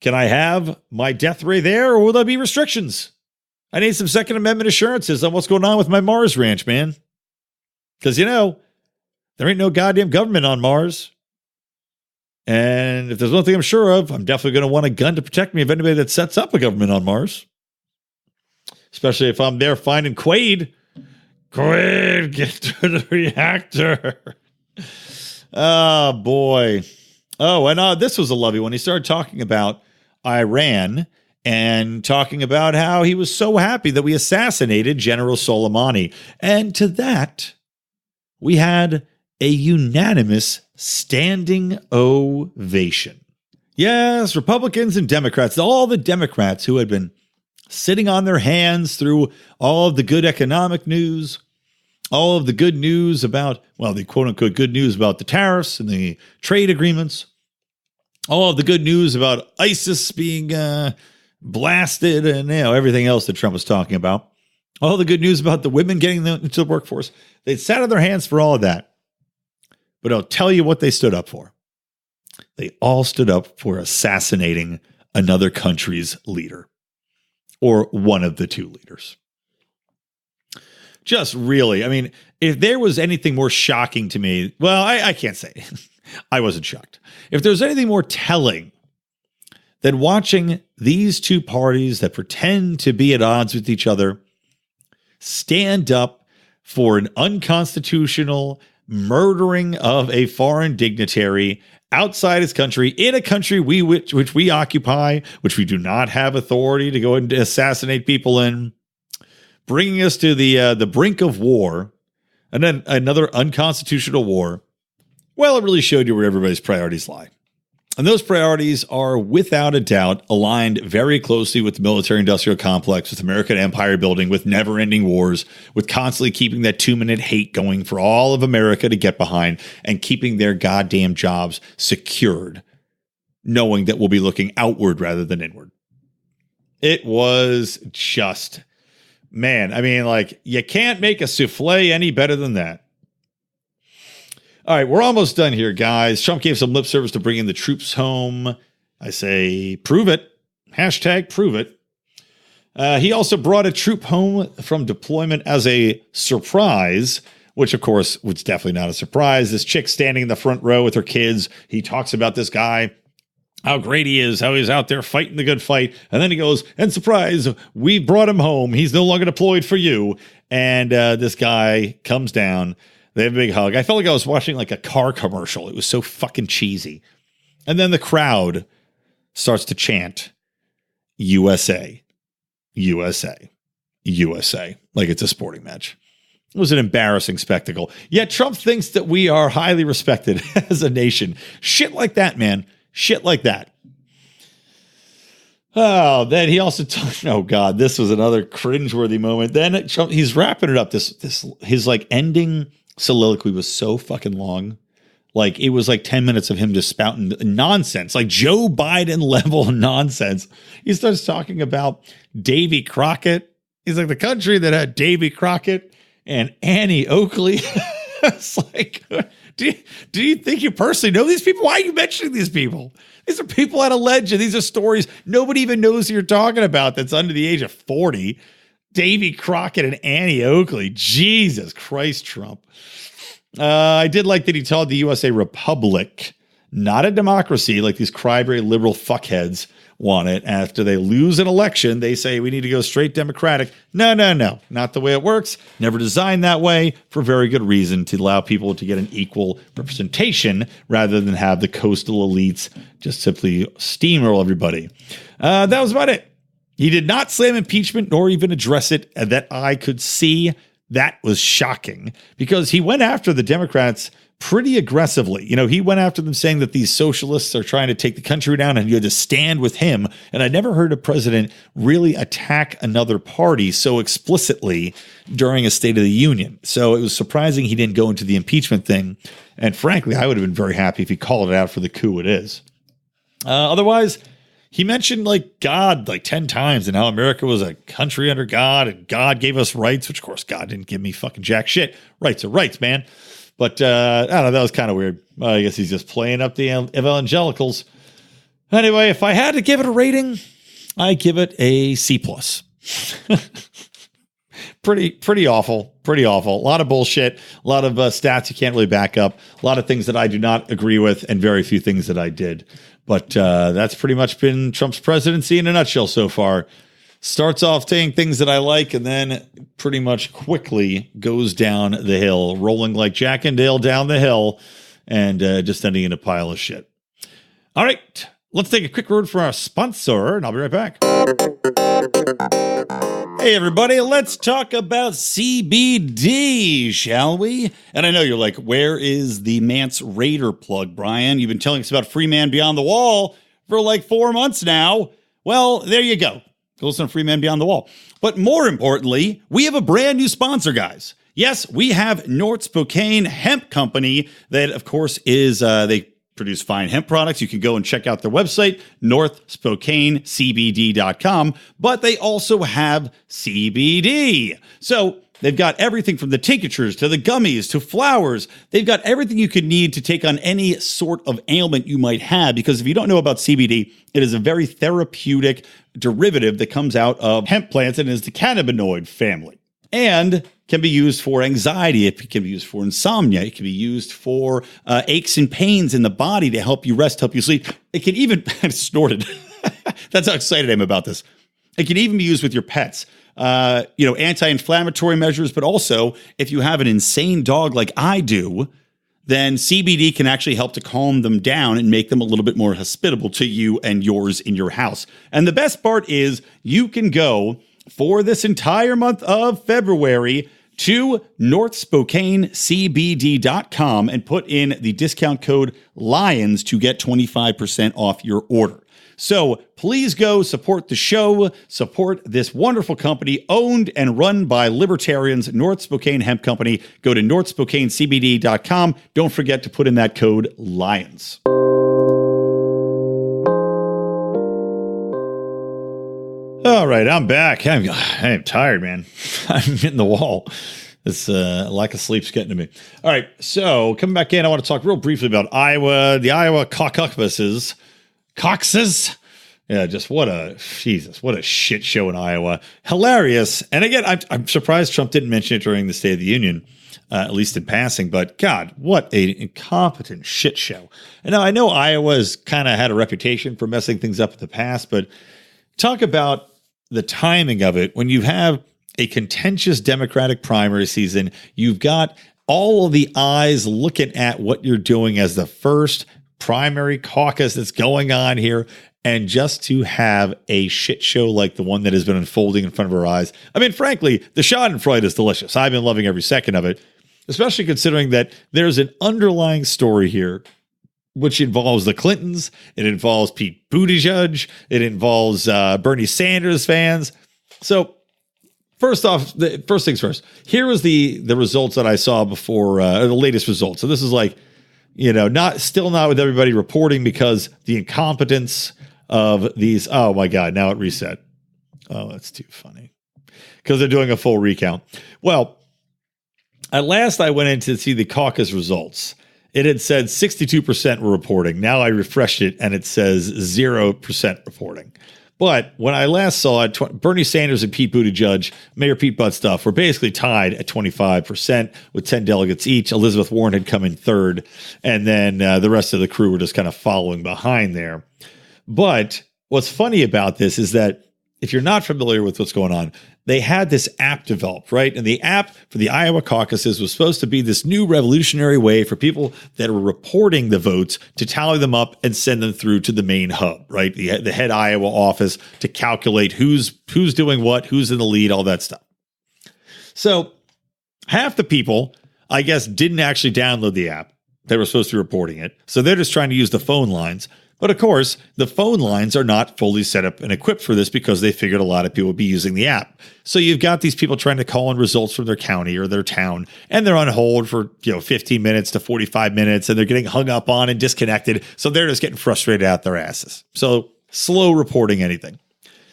can I have my death ray there, or will there be restrictions? I need some Second Amendment assurances on what's going on with my Mars ranch, man. Because, there ain't no goddamn government on Mars. And if there's one thing I'm sure of, I'm definitely going to want a gun to protect me of anybody that sets up a government on Mars. Especially if I'm there finding Quaid. Quaid, get to the reactor. Oh, boy. Oh, and this was a lovely one. He started talking about Iran and talking about how he was so happy that we assassinated General Soleimani. And to that, we had a unanimous standing ovation. Yes, Republicans and Democrats, all the Democrats who had been sitting on their hands through all of the good economic news, all of the good news about, the quote-unquote good news about the tariffs and the trade agreements, all of the good news about ISIS being blasted and everything else that Trump was talking about, all the good news about the women getting into the workforce. They sat on their hands for all of that. But I'll tell you what they stood up for. They all stood up for assassinating another country's leader, or one of the two leaders. Just really, if there was anything more shocking to me, I can't say. I wasn't shocked. If there's anything more telling than watching these two parties that pretend to be at odds with each other stand up for an unconstitutional murdering of a foreign dignitary outside his country, in a country which we occupy, which we do not have authority to go and assassinate people in, bringing us to the brink of war, and then another unconstitutional war. Well, it really showed you where everybody's priorities lie. And those priorities are, without a doubt, aligned very closely with the military-industrial complex, with American empire building, with never-ending wars, with constantly keeping that 2-minute hate going for all of America to get behind, and keeping their goddamn jobs secured, knowing that we'll be looking outward rather than inward. It was just, man, you can't make a souffle any better than that. All right, we're almost done here, guys. Trump gave some lip service to bringing the troops home. I say, prove it. Hashtag prove it. He also brought a troop home from deployment as a surprise, which, of course, was definitely not a surprise. This chick standing in the front row with her kids. He talks about this guy, how great he is, how he's out there fighting the good fight. And then he goes, and surprise, we brought him home. He's no longer deployed for you. And this guy comes down. They have a big hug. I felt like I was watching like a car commercial. It was so fucking cheesy. And then the crowd starts to chant, USA, USA, USA, like it's a sporting match. It was an embarrassing spectacle. Yet Trump thinks that we are highly respected as a nation. Shit like that, man. Shit like that. Oh, then he also oh God, this was another cringeworthy moment. Then Trump, he's wrapping it up. His like ending soliloquy was so fucking long. Like it was like 10 minutes of him just spouting nonsense, like Joe Biden level nonsense. He starts talking about Davy Crockett. He's like, the country that had Davy Crockett and Annie Oakley. It's like, do you think you personally know these people? Why are you mentioning these people? These are people out of legend. These are stories nobody even knows who you're talking about that's under the age of 40. Davy Crockett and Annie Oakley. Jesus Christ, Trump. I did like that he called the USA republic, not a democracy like these crybaby liberal fuckheads want it. After they lose an election, they say we need to go straight Democratic. No, not the way it works. Never designed that way, for very good reason, to allow people to get an equal representation rather than have the coastal elites just simply steamroll everybody. That was about it. He did not slam impeachment nor even address it that I could see. That was shocking because he went after the Democrats pretty aggressively. He went after them saying that these socialists are trying to take the country down and you had to stand with him. And I never heard a president really attack another party so explicitly during a State of the Union. So it was surprising he didn't go into the impeachment thing. And frankly, I would have been very happy if he called it out for the coup it is. Otherwise, he mentioned God 10 times and how America was a country under God and God gave us rights, which of course God didn't give me fucking jack shit. Rights are rights, man. But I don't know, that was kind of weird. I guess he's just playing up the evangelicals. Anyway, if I had to give it a rating, I give it a C+. Pretty awful. A lot of bullshit, a lot of stats you can't really back up, a lot of things that I do not agree with, and very few things that I did. But that's pretty much been Trump's presidency in a nutshell so far. Starts off saying things that I like and then pretty much quickly goes down the hill, rolling like Jack and Dale down the hill and just ending in a pile of shit. All right, let's take a quick word from our sponsor and I'll be right back. Hey, everybody, let's talk about CBD, shall we? And I know you're like, where is the Mance Raider plug, Brian? You've been telling us about Free Man Beyond the Wall for 4 months now. Well, there you go. Go listen to Free Man Beyond the Wall. But more importantly, we have a brand new sponsor, guys. Yes, we have North Spokane Hemp Company that, of course, is they produce fine hemp products. You can go and check out their website, northspokanecbd.com, but they also have CBD. So they've got everything from the tinctures to the gummies to flowers. They've got everything you could need to take on any sort of ailment you might have, because if you don't know about CBD, it is a very therapeutic derivative that comes out of hemp plants and is the cannabinoid family. And can be used for anxiety. It can be used for insomnia. It can be used for aches and pains in the body to help you rest, help you sleep. It can even, I snorted. That's how excited I am about this. It can even be used with your pets. Anti-inflammatory measures, but also if you have an insane dog like I do, then CBD can actually help to calm them down and make them a little bit more hospitable to you and yours in your house. And the best part is you can go for this entire month of February to northspokanecbd.com and put in the discount code LIONS to get 25% off your order. So please go support the show, support this wonderful company owned and run by libertarians, North Spokane Hemp Company. Go to northspokanecbd.com. Don't forget to put in that code LIONS. All right, I'm back. I'm tired, man. I'm hitting the wall. This lack of sleep's getting to me. All right, so coming back in, I want to talk real briefly about Iowa, the Iowa caucuses. Yeah, just what a shit show in Iowa. Hilarious. And again, I'm surprised Trump didn't mention it during the State of the Union, at least in passing. But God, what an incompetent shit show. And now I know Iowa's kind of had a reputation for messing things up in the past, but talk about the timing of it. When you have a contentious Democratic primary season, you've got all of the eyes looking at what you're doing as the first primary caucus that's going on here. And just to have a shit show like the one that has been unfolding in front of our eyes. I mean, frankly, the Schadenfreude is delicious. I've been loving every second of it, especially considering that there's an underlying story here which involves the Clintons, it involves Pete Buttigieg, it involves Bernie Sanders fans. So first things first, here was the results that I saw before, the latest results. So this is not with everybody reporting because the incompetence of these. Oh my God, now it reset. Oh, that's too funny because they're doing a full recount. Well, at last I went in to see the caucus results. It had said 62% were reporting. Now I refreshed it and it says 0% reporting. But when I last saw it, Bernie Sanders and Pete Buttigieg, Mayor Pete Buttstuff, were basically tied at 25% with 10 delegates each. Elizabeth Warren had come in third, and then the rest of the crew were just kind of following behind there. But what's funny about this is that if you're not familiar with what's going on, they had this app developed, right? And the app for the Iowa caucuses was supposed to be this new revolutionary way for people that are reporting the votes to tally them up and send them through to the main hub, right? The head Iowa office to calculate who's doing what, who's in the lead, all that stuff. So half the people, I guess, didn't actually download the app. They were supposed to be reporting it. So they're just trying to use the phone lines. But of course, the phone lines are not fully set up and equipped for this because they figured a lot of people would be using the app. So you've got these people trying to call in results from their county or their town, and they're on hold for 15 minutes to 45 minutes, and they're getting hung up on and disconnected. So they're just getting frustrated out their asses. So slow reporting anything.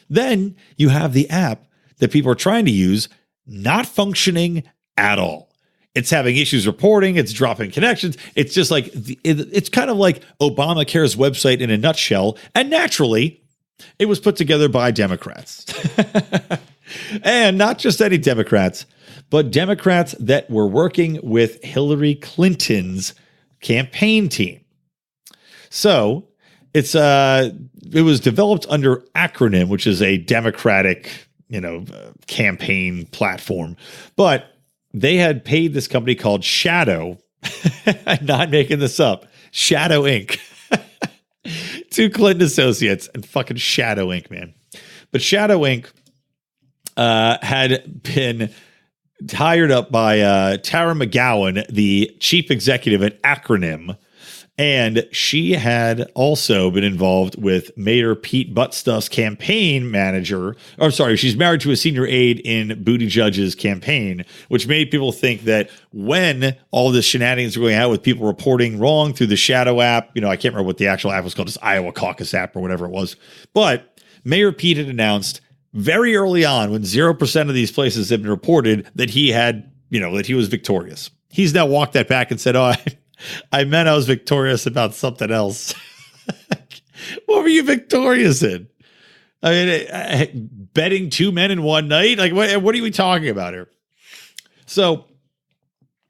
Then you have the app that people are trying to use not functioning at all. It's having issues reporting. It's dropping connections. It's just like, it's kind of like Obamacare's website in a nutshell. And naturally, it was put together by Democrats. And not just any Democrats, but Democrats that were working with Hillary Clinton's campaign team. So it was developed under Acronym, which is a Democratic, campaign platform. But they had paid this company called Shadow, I'm not making this up, Shadow Inc., to Clinton associates and fucking Shadow Inc., man. But Shadow Inc. Had been hired up by Tara McGowan, the chief executive at Acronym, and she had also been involved with Mayor Pete Buttstuff's campaign manager. Or sorry, she's married to a senior aide in Buttigieg's campaign, which made people think that when all this shenanigans were going out with people reporting wrong through the Shadow app, I can't remember what the actual app was called, this Iowa Caucus app or whatever it was. But Mayor Pete had announced very early on, when 0% of these places had been reported, that he had, that he was victorious. He's now walked that back and said, I meant I was victorious about something else. What were you victorious in? I mean, betting two men in one night? Like, what are we talking about here? So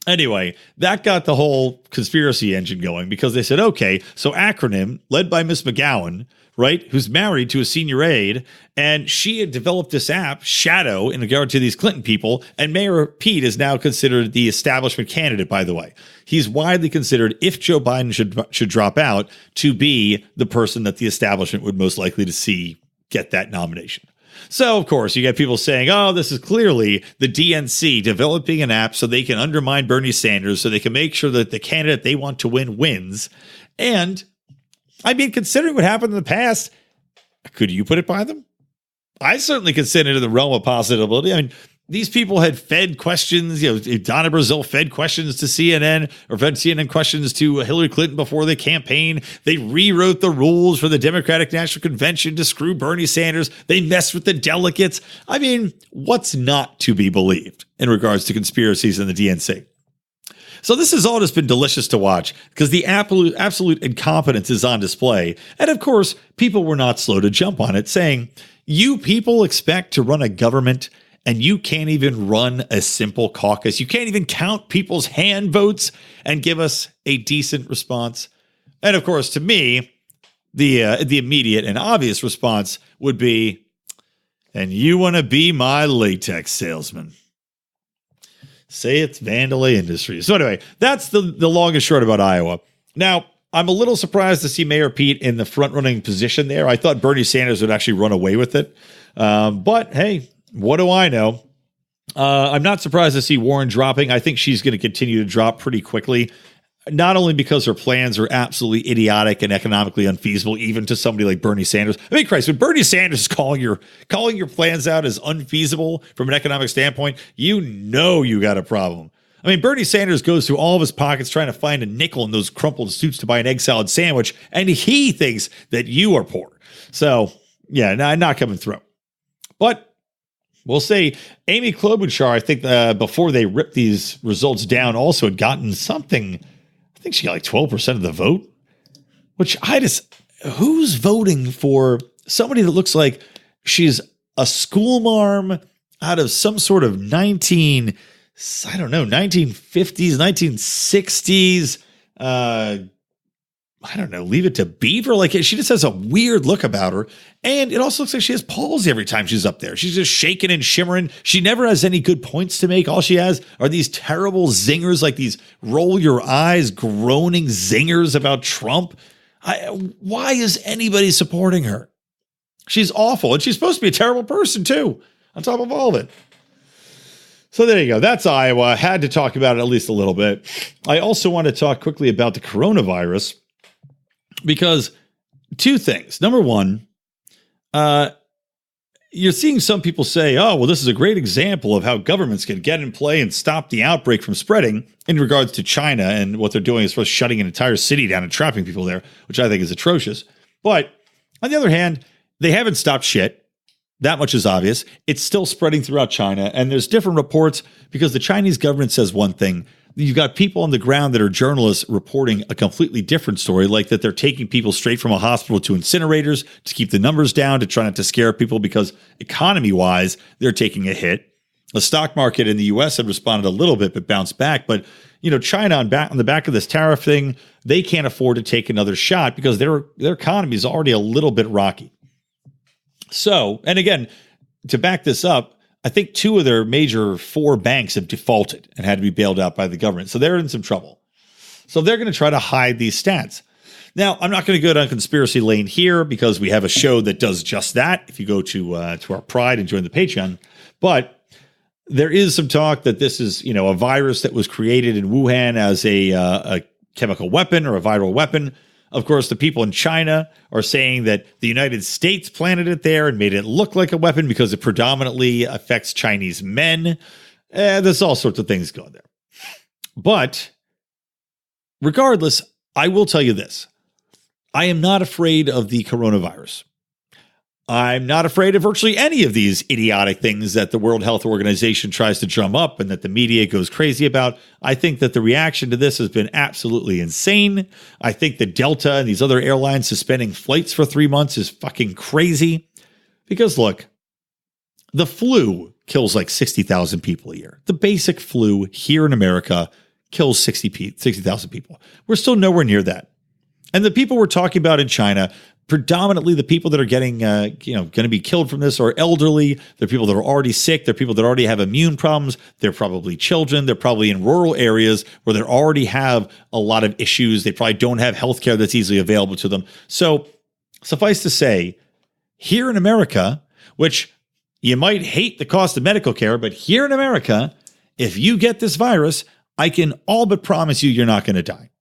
anyway, that got the whole conspiracy engine going because they said, okay, so Acronym, led by Miss McGowan, right, who's married to a senior aide, and she had developed this app, Shadow, in regard to these Clinton people, and Mayor Pete is now considered the establishment candidate, by the way. He's widely considered, if Joe Biden should drop out, to be the person that the establishment would most likely to see get that nomination. So, of course, you get people saying, this is clearly the DNC developing an app so they can undermine Bernie Sanders, so they can make sure that the candidate they want to win wins. And I mean, considering what happened in the past, could you put it by them? I certainly consider it in the realm of possibility. I mean, these people had fed questions, Donna Brazile fed questions to CNN or fed CNN questions to Hillary Clinton before the campaign. They rewrote the rules for the Democratic National Convention to screw Bernie Sanders. They messed with the delegates. I mean, what's not to be believed in regards to conspiracies in the DNC? So this has all just been delicious to watch because the absolute incompetence is on display. And of course, people were not slow to jump on it, saying, you people expect to run a government and you can't even run a simple caucus. You can't even count people's hand votes and give us a decent response. And of course, to me, the immediate and obvious response would be, and you want to be my latex salesman. Say it's Vandalay Industries. So anyway, that's the long and short about Iowa. Now, I'm a little surprised to see Mayor Pete in the front-running position there. I thought Bernie Sanders would actually run away with it. But hey, what do I know? I'm not surprised to see Warren dropping. I think she's going to continue to drop pretty quickly. Not only because her plans are absolutely idiotic and economically unfeasible, even to somebody like Bernie Sanders. I mean, Christ, when Bernie Sanders is calling your plans out as unfeasible from an economic standpoint, you got a problem. I mean, Bernie Sanders goes through all of his pockets trying to find a nickel in those crumpled suits to buy an egg salad sandwich, and he thinks that you are poor. So, yeah, not coming through. But we'll say Amy Klobuchar, I think before they ripped these results down, also had gotten something. I think she got like 12% of the vote, which who's voting for somebody that looks like she's a school marm out of some sort of 1950s, 1960s I don't know, leave it to Beaver. Like, she just has a weird look about her. And it also looks like she has palsy every time she's up there. She's just shaking and shimmering. She never has any good points to make. All she has are these terrible zingers, like these roll your eyes, groaning zingers about Trump. Why is anybody supporting her? She's awful. And she's supposed to be a terrible person too, on top of all of it. So there you go. That's Iowa. I had to talk about it at least a little bit. I also want to talk quickly about the coronavirus. Because two things. Number one, you're seeing some people say, oh, well, this is a great example of how governments can get in play and stop the outbreak from spreading in regards to China and what they're doing as far as shutting an entire city down and trapping people there, which I think is atrocious. But on the other hand, they haven't stopped shit. That much is obvious. It's still spreading throughout China. And there's different reports because the Chinese government says one thing. You've got people on the ground that are journalists reporting a completely different story, like that they're taking people straight from a hospital to incinerators to keep the numbers down, to try not to scare people because economy-wise, they're taking a hit. The stock market in the U.S. had responded a little bit, but bounced back. But, China on the back of this tariff thing, they can't afford to take another shot because their economy is already a little bit rocky. So, and again, to back this up, I think 2 of their major 4 banks have defaulted and had to be bailed out by the government. So they're in some trouble. So they're going to try to hide these stats. Now, I'm not going to go down conspiracy lane here because we have a show that does just that. If you go to our Pride and join the Patreon. But there is some talk that this is, a virus that was created in Wuhan as a chemical weapon or a viral weapon. Of course, the people in China are saying that the United States planted it there and made it look like a weapon because it predominantly affects Chinese men. There's all sorts of things going there. But regardless, I will tell you this. I am not afraid of the coronavirus. I'm not afraid of virtually any of these idiotic things that the World Health Organization tries to drum up and that the media goes crazy about. I think that the reaction to this has been absolutely insane. I think that Delta and these other airlines suspending flights for 3 months is fucking crazy. Because look, the flu kills like 60,000 people a year. The basic flu here in America kills 60,000 people. We're still nowhere near that. And the people we're talking about in China, predominantly the people that are getting, going to be killed from this are elderly. They're people that are already sick. They're people that already have immune problems. They're probably children. They're probably in rural areas where they already have a lot of issues. They probably don't have healthcare that's easily available to them. So suffice to say, here in America, which you might hate the cost of medical care, but here in America, if you get this virus, I can all but promise you're not going to die.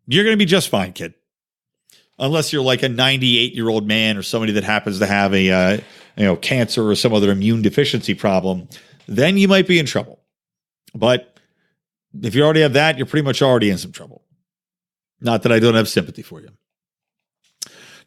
You're going to be just fine, kid. Unless you're like a 98-year-old man or somebody that happens to have a cancer or some other immune deficiency problem, then you might be in trouble. But if you already have that, you're pretty much already in some trouble. Not that I don't have sympathy for you.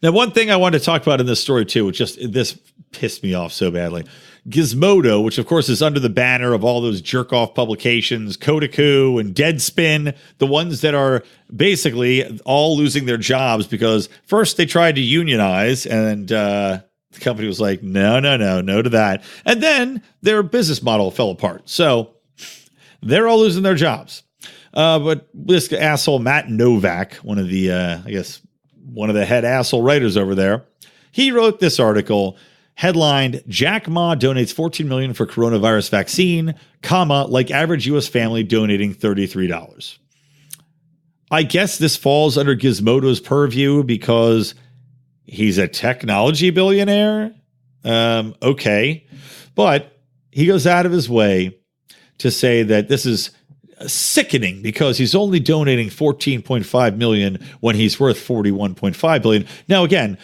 Now, one thing I wanted to talk about in this story too, which this pissed me off so badly. Gizmodo, which of course is under the banner of all those jerk-off publications, Kotaku and Deadspin, the ones that are basically all losing their jobs because first they tried to unionize and the company was like, no to that. And then their business model fell apart. So they're all losing their jobs. But this asshole, Matt Novak, one of the head asshole writers over there, he wrote this article headlined, Jack Ma donates $14 million for coronavirus vaccine, like average U.S. family donating $33. I guess this falls under Gizmodo's purview because he's a technology billionaire. Okay. But he goes out of his way to say that this is sickening because he's only donating $14.5 million when he's worth $41.5 billion. Now, again,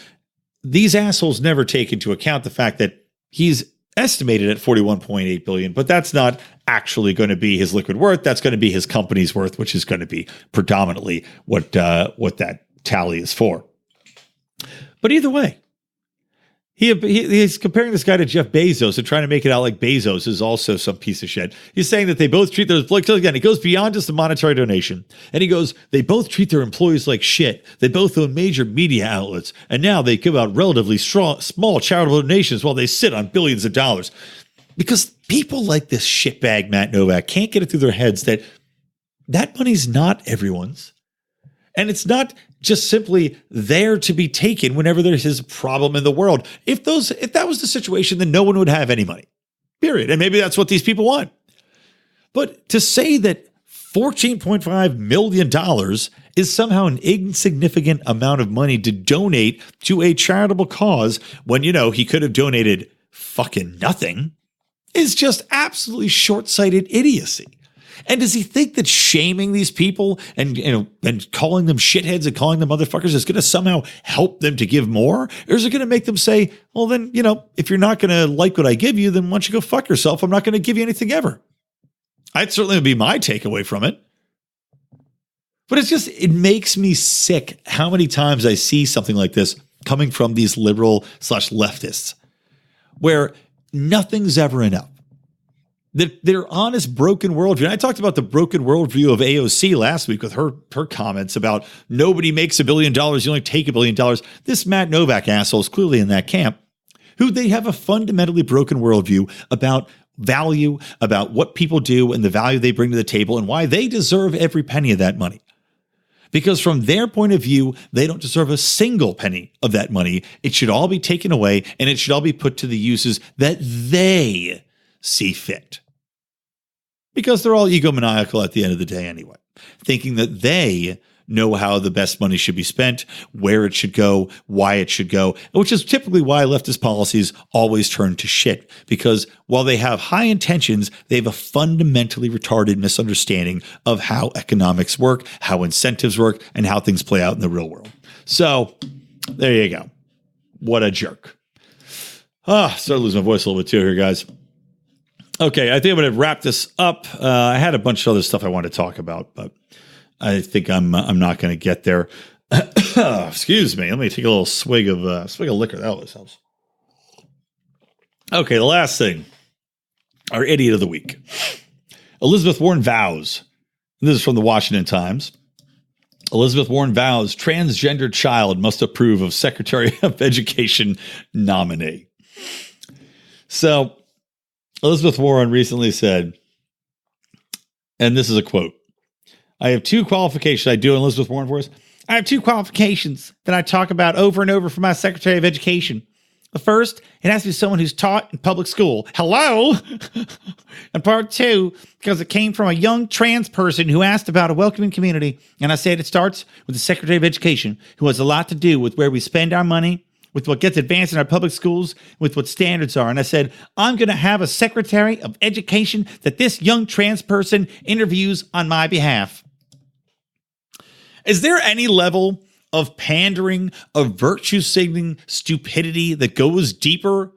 these assholes never take into account the fact that he's estimated at $41.8 billion, but that's not actually going to be his liquid worth. That's going to be his company's worth, which is going to be predominantly what that tally is for. But either way, he's comparing this guy to Jeff Bezos and trying to make it out like Bezos is also some piece of shit. He's saying that they both treat their employees, again, it goes beyond just the monetary donation. And he goes, they both treat their employees like shit. They both own major media outlets. And now they give out relatively small charitable donations while they sit on billions of dollars. Because people like this shitbag Matt Novak can't get it through their heads that money's not everyone's. And it's not just simply there to be taken whenever there's a problem in the world. If that was the situation, then no one would have any money, period. And maybe that's what these people want. But to say that $14.5 million is somehow an insignificant amount of money to donate to a charitable cause when, he could have donated fucking nothing is just absolutely short-sighted idiocy. And does he think that shaming these people and calling them shitheads and calling them motherfuckers is going to somehow help them to give more? Or is it going to make them say, well, then, if you're not going to like what I give you, then why don't you go fuck yourself? I'm not going to give you anything ever. I'd certainly be my takeaway from it. But it makes me sick how many times I see something like this coming from these liberal/leftists where nothing's ever enough. Their honest broken worldview. And I talked about the broken worldview of AOC last week with her comments about nobody makes $1 billion, you only take $1 billion. This Matt Novak asshole is clearly in that camp, who they have a fundamentally broken worldview about value, about what people do and the value they bring to the table and why they deserve every penny of that money. Because from their point of view, they don't deserve a single penny of that money. It should all be taken away and it should all be put to the uses that they see fit. Because they're all egomaniacal at the end of the day anyway, thinking that they know how the best money should be spent, where it should go, why it should go, which is typically why leftist policies always turn to shit. Because while they have high intentions, they have a fundamentally retarded misunderstanding of how economics work, how incentives work, and how things play out in the real world. So there you go. What a jerk. Started losing my voice a little bit too here, guys. Okay, I think I'm going to wrap this up. I had a bunch of other stuff I wanted to talk about, but I think I'm not going to get there. Excuse me. Let me take a little swig of liquor. That always helps. Okay, the last thing. Our idiot of the week. Elizabeth Warren vows. This is from the Washington Times. Elizabeth Warren vows transgender child must approve of Secretary of Education nominee. So Elizabeth Warren recently said, and this is a quote, I have two qualifications. I do in Elizabeth Warren voice. I have two qualifications that I talk about over and over for my Secretary of Education. The first, it has to be someone who's taught in public school. Hello? And part two, because it came from a young trans person who asked about a welcoming community. And I said it starts with the Secretary of Education, who has a lot to do with where we spend our money, with what gets advanced in our public schools, with what standards are. And I said, I'm going to have a Secretary of Education that this young trans person interviews on my behalf. Is there any level of pandering, of virtue signaling stupidity that goes deeper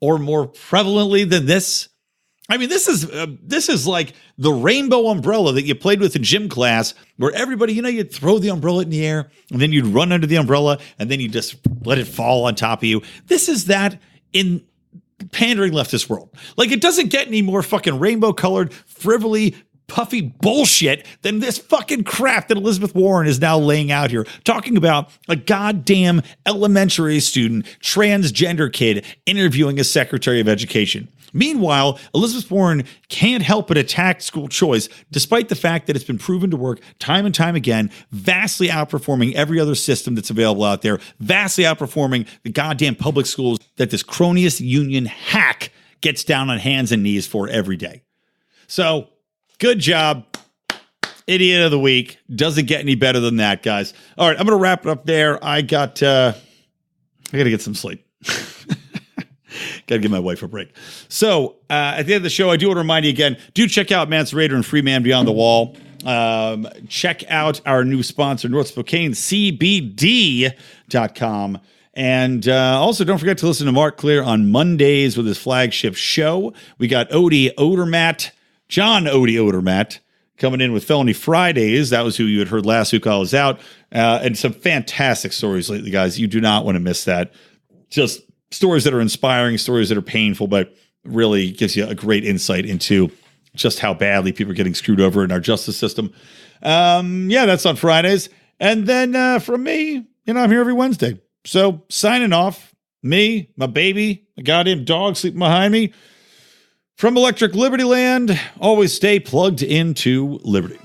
or more prevalently than this? I mean, this is like the rainbow umbrella that you played with in gym class, where everybody, you'd throw the umbrella in the air and then you'd run under the umbrella and then you just let it fall on top of you. This is that in pandering leftist world. Like, it doesn't get any more fucking rainbow colored, frivolly, puffy bullshit than this fucking crap that Elizabeth Warren is now laying out here, talking about a goddamn elementary student, transgender kid interviewing a Secretary of Education. Meanwhile, Elizabeth Warren can't help but attack school choice, despite the fact that it's been proven to work time and time again, vastly outperforming every other system that's available out there, vastly outperforming the goddamn public schools that this cronyist union hack gets down on hands and knees for every day. So, good job. Idiot of the week. Doesn't get any better than that, guys. All right, I'm going to wrap it up there. I got to get some sleep. Got to give my wife a break. So at the end of the show, I do want to remind you again, do check out Mance Raider and Free Man Beyond the Wall. Check out our new sponsor, North Spokane, CBD.com. And also, don't forget to listen to Mark Clear on Mondays with his flagship show. We got John Odie Odermatt, coming in with Felony Fridays. That was who you had heard last week. I was out. And some fantastic stories lately, guys. You do not want to miss that. Just stories that are inspiring, stories that are painful, but really gives you a great insight into just how badly people are getting screwed over in our justice system. That's on Fridays. And then from me, I'm here every Wednesday. So signing off, me, my baby, my goddamn dog sleeping behind me. From Electric Libertyland, always stay plugged into Liberty.